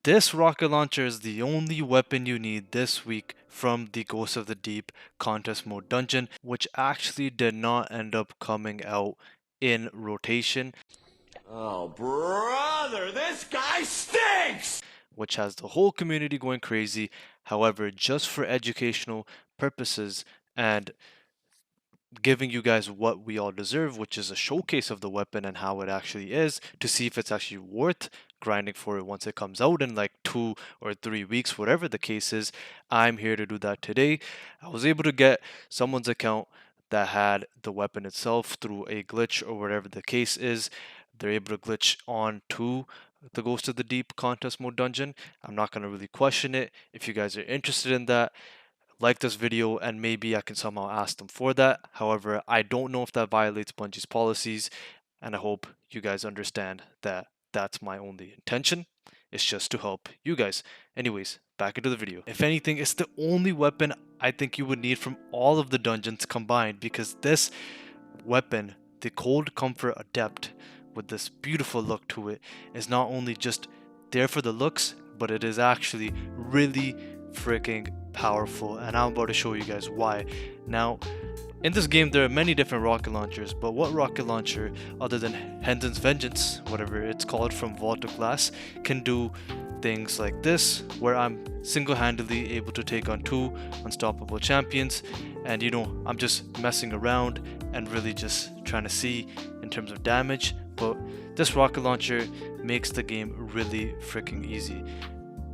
This rocket launcher is the only weapon you need this week from the Ghost of the Deep contest mode dungeon, which actually did not end up coming out in rotation. Oh, brother, this guy stinks! Which has the whole community going crazy. However, just for educational purposes and giving you guys what we all deserve, which is a showcase of the weapon and how it actually is, to see if it's actually worth grinding for it once it comes out in like 2 or 3 weeks, whatever the case is. I'm here to do that today. I was able to get someone's account that had the weapon itself through a glitch or whatever the case is. They're able to glitch on to the Ghost of the Deep contest mode dungeon. I'm not going to really question it. If you guys are interested in that, like this video and maybe I can somehow ask them for that. However, I don't know if that violates Bungie's policies, and I hope you guys understand that that's my only intention. It's just to help you guys. Anyways, back into the video. If anything, it's the only weapon I think you would need from all of the dungeons combined, because this weapon, the Cold Comfort Adept, with this beautiful look to it, is not only just there for the looks, but it is actually really freaking powerful, and I'm about to show you guys why. Now, in this game there are many different rocket launchers, but what rocket launcher other than Henzens Vengence, whatever it's called, from Vault of Glass, can do things like this, where I'm single-handedly able to take on 2 unstoppable champions, and you know, I'm just messing around and really just trying to see in terms of damage. But this rocket launcher makes the game really freaking easy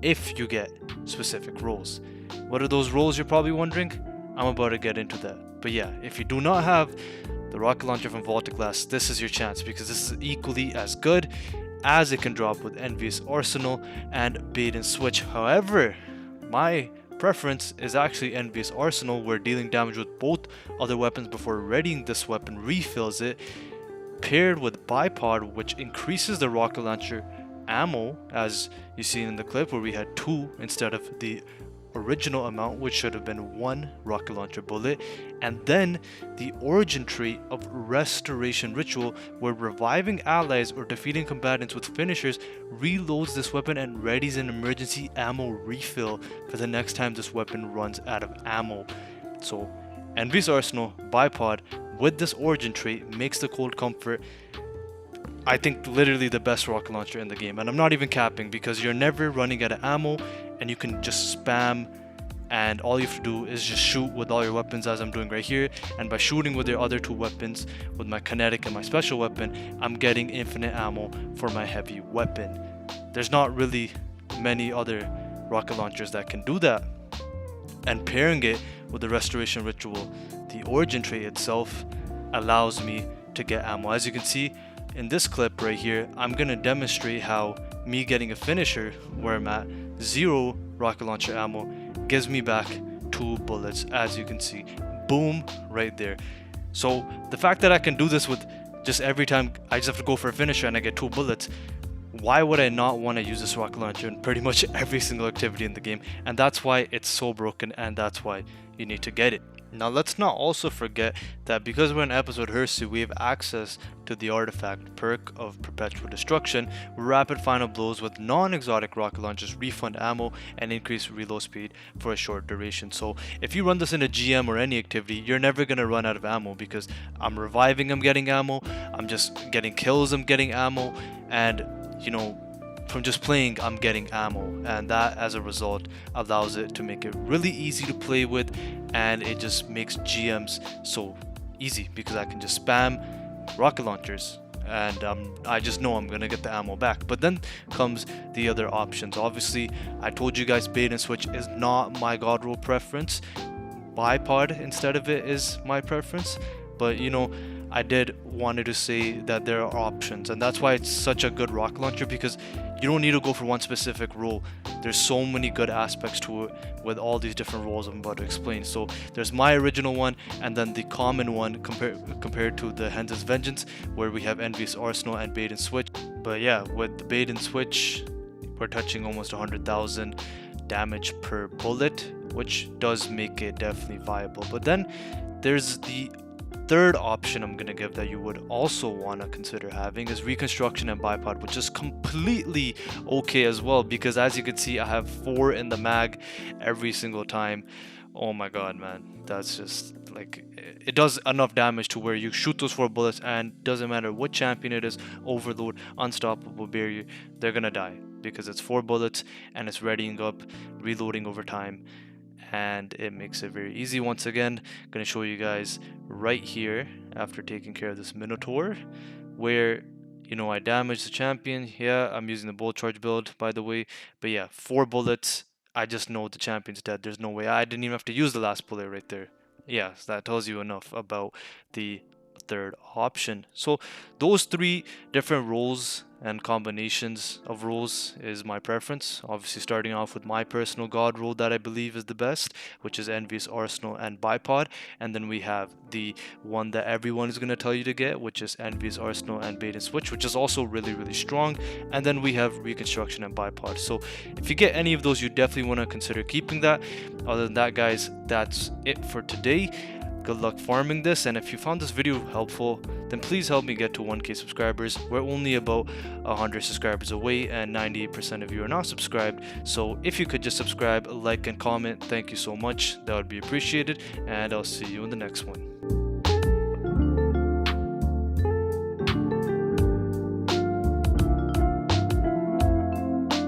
if you get specific roles. What are those roles, you're probably wondering? I'm about to get into that. But yeah, if you do not have the rocket launcher from Vault of Glass, this is your chance, because this is equally as good, as it can drop with Envious Arsenal and Bait and Switch. However, my preference is actually Envious Arsenal, where dealing damage with both other weapons before readying this weapon refills it, paired with Bipod, which increases the rocket launcher ammo, as you seen in the clip where we had 2 instead of the original amount, which should have been 1 rocket launcher bullet. And then the origin trait of Restoration Ritual, where reviving allies or defeating combatants with finishers reloads this weapon and readies an emergency ammo refill for the next time this weapon runs out of ammo. So Envious Arsenal Bipod with this origin trait makes the Cold Comfort, I think, literally the best rocket launcher in the game. And I'm not even capping, because you're never running out of ammo and you can just spam, and all you have to do is just shoot with all your weapons, as I'm doing right here. And by shooting with your other 2 weapons, with my kinetic and my special weapon, I'm getting infinite ammo for my heavy weapon. There's not really many other rocket launchers that can do that. And pairing it with the Restoration Ritual, the origin trait itself allows me to get ammo. As you can see in this clip right here, I'm gonna demonstrate how me getting a finisher where I'm at 0 rocket launcher ammo gives me back 2 bullets, as you can see. Boom, right there. So the fact that I can do this with just every time I just have to go for a finisher and I get 2 bullets, why would I not want to use this rocket launcher in pretty much every single activity in the game? And that's why it's so broken, and that's why you need to get it. Now, let's not also forget that because we're in episode Hersu, we have access to the artifact perk of Perpetual Destruction, where rapid final blows with non-exotic rocket launchers refund ammo and increase reload speed for a short duration. So if you run this in a GM or any activity, you're never going to run out of ammo, because I'm reviving, I'm getting ammo, I'm just getting kills, I'm getting ammo, and you know, from just playing, I'm getting ammo, and that as a result allows it to make it really easy to play with, and it just makes GMs so easy, because I can just spam rocket launchers and I just know I'm gonna get the ammo back. But then comes the other options. Obviously, I told you guys Bait and Switch is not my god roll preference. Bipod instead of it is my preference, but you know, I did wanted to say that there are options, and that's why it's such a good rocket launcher, because you don't need to go for one specific role. There's so many good aspects to it with all these different roles I'm about to explain. So there's my original one, and then the common one compared to the Henzens Vengeance, where we have Envious Arsenal and Bait and Switch. But yeah, with the Bait and Switch, we're touching almost 100,000 damage per bullet, which does make it definitely viable. But then there's the third option I'm going to give that you would also want to consider having is Reconstruction and Bipod, which is completely okay as well, because as you can see, I have 4 in the mag every single time. Oh my god, man, that's just like, it does enough damage to where you shoot those 4 bullets and doesn't matter what champion it is, Overload, Unstoppable Barrier, they're gonna die because it's 4 bullets and it's readying up, reloading over time, and it makes it very easy. Once again, I'm gonna show you guys right here after taking care of this Minotaur, where I damage the champion. Yeah, I'm using the bullet charge build, by the way, but yeah, 4 bullets, I just know the champion's dead. There's no way. I didn't even have to use the last bullet right there. Yeah, so that tells you enough about the third option. So those 3 different roles and combinations of roles is my preference. Obviously, starting off with my personal god role that I believe is the best, which is Envious Arsenal and Bipod, and then we have the one that everyone is going to tell you to get, which is Envious Arsenal and Bait and Switch, which is also really, really strong, and then we have Reconstruction and Bipod. So if you get any of those, you definitely want to consider keeping that. Other than that, guys, that's it for today. Good luck farming this, and if you found this video helpful, then please help me get to 1k subscribers. We're only about 100 subscribers away and 98% of you are not subscribed, so if you could just subscribe, like, and comment, thank you so much. That would be appreciated, and I'll see you in the next one.